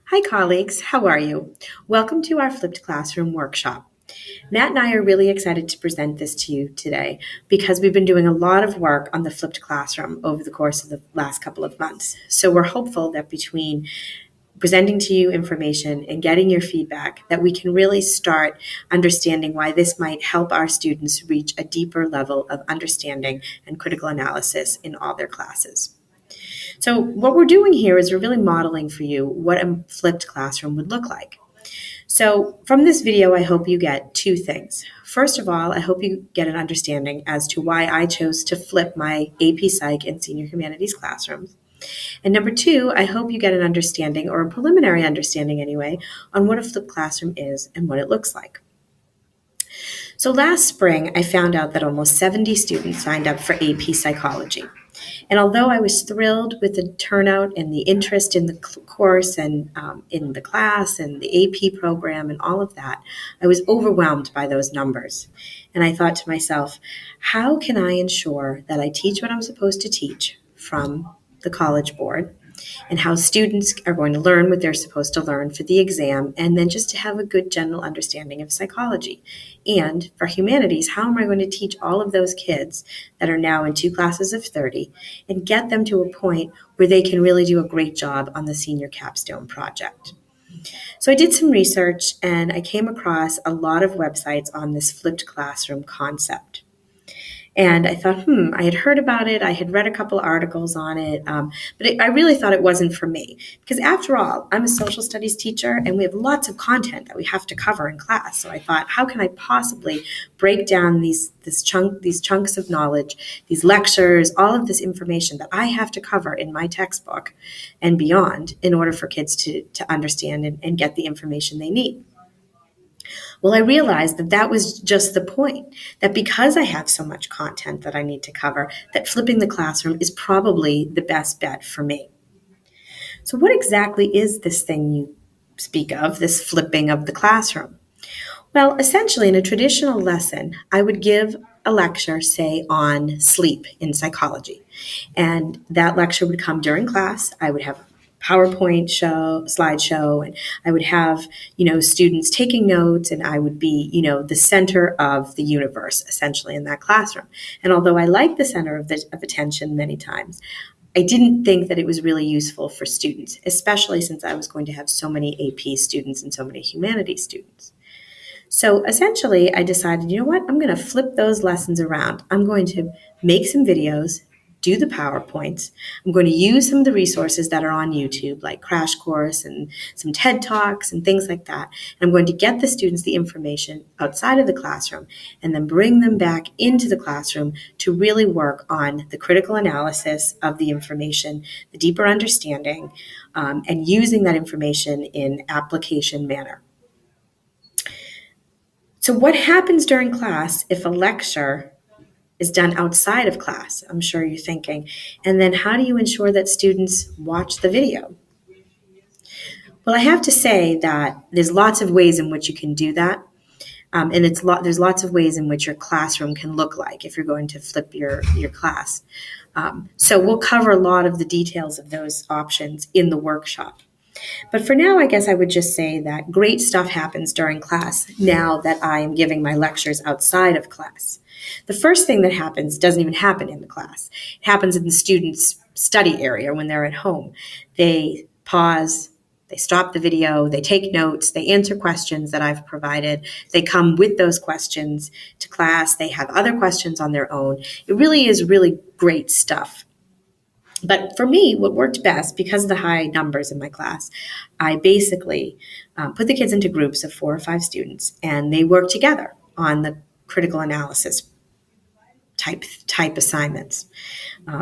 Hi, colleagues. How are you? Welcome to our Flipped Classroom workshop. Matt and I are really excited to present this to you today because we've been doing a lot of work on the Flipped Classroom over the course of the last couple of months. So we're hopeful that between presenting to you information and getting your feedback, that we can really start understanding why this might help our students reach a deeper level of understanding and critical analysis in all their classes. So what we're doing here is we're really modeling for you what a flipped classroom would look like. So from this video, I hope you get two things. First of all, I hope you get an understanding as to why I chose to flip my AP Psych and Senior Humanities classrooms. And number two, I hope you get an understanding, or a preliminary understanding anyway, on what a flipped classroom is and what it looks like. So last spring, I found out that almost 70 students signed up for AP Psychology. And although I was thrilled with the turnout and the interest in the course and in the class and the AP program and all of that, I was overwhelmed by those numbers. And I thought to myself, how can I ensure that I teach what I'm supposed to teach from the College Board, and how students are going to learn what they're supposed to learn for the exam, and then just to have a good general understanding of psychology. And for humanities, how am I going to teach all of those kids that are now in two classes of 30 and get them to a point where they can really do a great job on the senior capstone project? So I did some research and I came across a lot of websites on this flipped classroom concept. And I thought, I had heard about it. I had read a couple articles on it, I really thought it wasn't for me. Because after all, I'm a social studies teacher and we have lots of content that we have to cover in class. So I thought, how can I possibly break down these chunks of knowledge, these lectures, all of this information that I have to cover in my textbook and beyond in order for kids to understand and get the information they need? Well, I realized that that was just the point, that because I have so much content that I need to cover, that flipping the classroom is probably the best bet for me. So what exactly is this thing you speak of, this flipping of the classroom? Well, essentially, in a traditional lesson, I would give a lecture, say, on sleep in psychology. And that lecture would come during class. I would have PowerPoint slideshow, and I would have, students taking notes, and I would be, the center of the universe, essentially, in that classroom. And although I like the center of attention many times, I didn't think that it was really useful for students, especially since I was going to have so many AP students and so many humanities students. So essentially, I decided, you know what, I'm going to flip those lessons around. I'm going to make some videos, do the PowerPoints. I'm going to use some of the resources that are on YouTube, like Crash Course and some TED Talks and things like that. And I'm going to get the students the information outside of the classroom and then bring them back into the classroom to really work on the critical analysis of the information, the deeper understanding, and using that information in application manner. So what happens during class if a lecture is done outside of class? I'm sure you're thinking. And then how do you ensure that students watch the video? Well, I have to say that there's lots of ways in which you can do that. And there's lots of ways in which your classroom can look like if you're going to flip your class. So we'll cover a lot of the details of those options in the workshop. But for now, I guess I would just say that great stuff happens during class now that I am giving my lectures outside of class. The first thing that happens doesn't even happen in the class. It happens in the students' study area when they're at home. They pause, they stop the video, they take notes, they answer questions that I've provided. They come with those questions to class. They have other questions on their own. It really is really great stuff. But for me, what worked best, because of the high numbers in my class, I basically put the kids into groups of 4 or 5 students, and they work together on the critical analysis type assignments.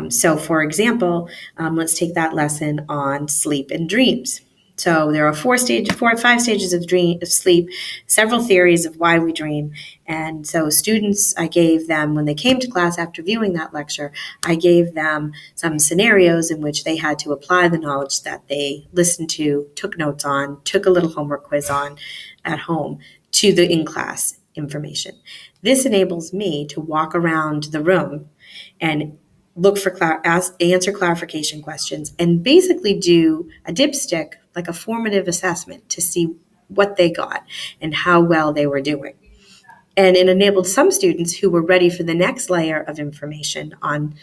So for example, let's take that lesson on sleep and dreams. So there are 4 or 5 stages of sleep, several theories of why we dream. And so students, I gave them, when they came to class after viewing that lecture, I gave them some scenarios in which they had to apply the knowledge that they listened to, took notes on, took a little homework quiz on at home to the in-class information. This enables me to walk around the room and look for answer clarification questions, and basically do a dipstick, like a formative assessment to see what they got and how well they were doing. And it enabled some students who were ready for the next layer of information on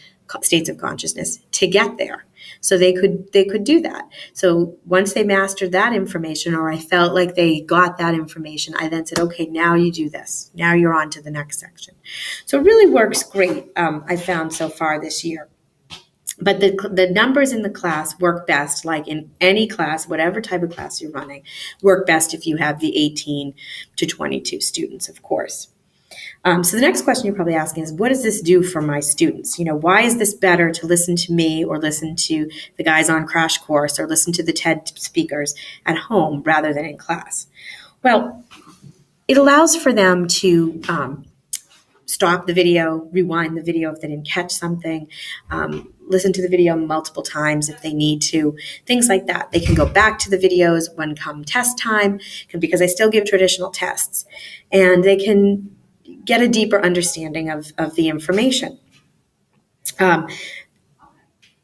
states of consciousness to get there. So they could do that. So once they mastered that information, or I felt like they got that information, I then said, okay, now you do this. Now you're on to the next section. So it really works great, I found so far this year. But the numbers in the class work best, like in any class, whatever type of class you're running, work best if you have the 18 to 22 students, of course. So the next question you're probably asking is, what does this do for my students? Why is this better to listen to me or listen to the guys on Crash Course or listen to the TED speakers at home rather than in class? Well, it allows for them to stop the video, rewind the video if they didn't catch something, listen to the video multiple times if they need to, things like that. They can go back to the videos when come test time, because I still give traditional tests, and they can get a deeper understanding of the information.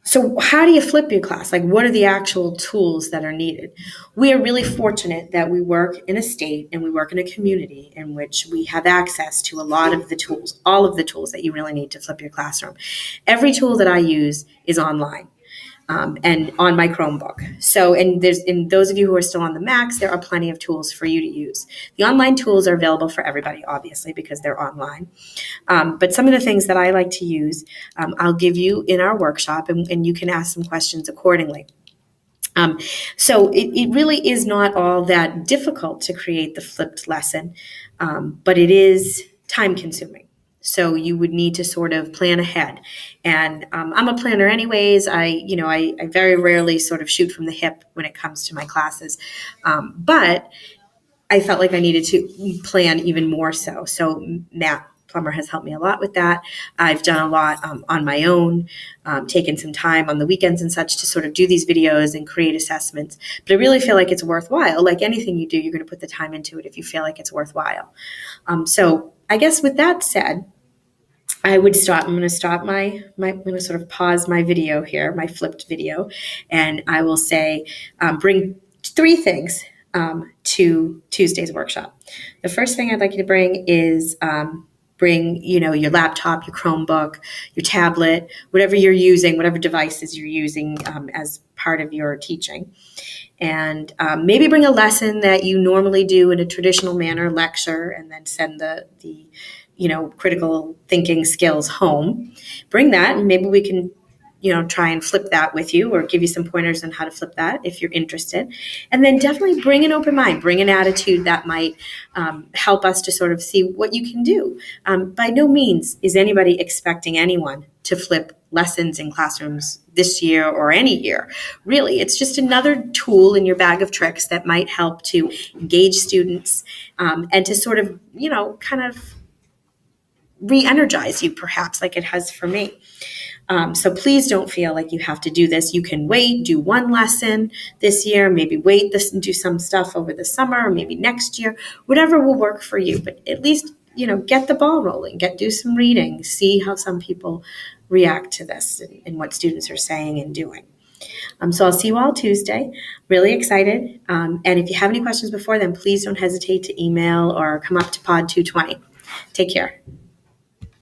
So how do you flip your class? Like, what are the actual tools that are needed? We are really fortunate that we work in a state and we work in a community in which we have access to a lot of the tools, all of the tools that you really need to flip your classroom. Every tool that I use is online. And on my Chromebook. So, and those of you who are still on the Macs, there are plenty of tools for you to use. The online tools are available for everybody, obviously, because they're online. But some of the things that I like to use, I'll give you in our workshop, and you can ask some questions accordingly. So it really is not all that difficult to create the flipped lesson, but it is time consuming. So you would need to sort of plan ahead. And I'm a planner anyways. I very rarely sort of shoot from the hip when it comes to my classes. But I felt like I needed to plan even more so. So Matt Plummer has helped me a lot with that. I've done a lot on my own, taken some time on the weekends and such to sort of do these videos and create assessments. But I really feel like it's worthwhile. Like anything you do, you're going to put the time into it if you feel like it's worthwhile. So I guess with that said, I'm going to sort of pause my video here, my flipped video, and I will say, bring 3 things to Tuesday's workshop. The first thing I'd like you to bring is bring, your laptop, your Chromebook, your tablet, whatever you're using, whatever devices you're using as part of your teaching. And maybe bring a lesson that you normally do in a traditional manner, lecture, and then send the critical thinking skills home. Bring that, and maybe we can try and flip that with you, or give you some pointers on how to flip that if you're interested. And then definitely bring an open mind, bring an attitude that might help us to sort of see what you can do. By no means is anybody expecting anyone to flip lessons in classrooms this year or any year. Really, it's just another tool in your bag of tricks that might help to engage students and to sort of, kind of re-energize you, perhaps, like it has for me. So please don't feel like you have to do this. You can wait, do one lesson this year, maybe wait this and do some stuff over the summer, or maybe next year, whatever will work for you. But at least, get the ball rolling, do some reading, see how some people react to this and what students are saying and doing. So I'll see you all Tuesday. Really excited. And if you have any questions before then, please don't hesitate to email or come up to Pod 220. Take care.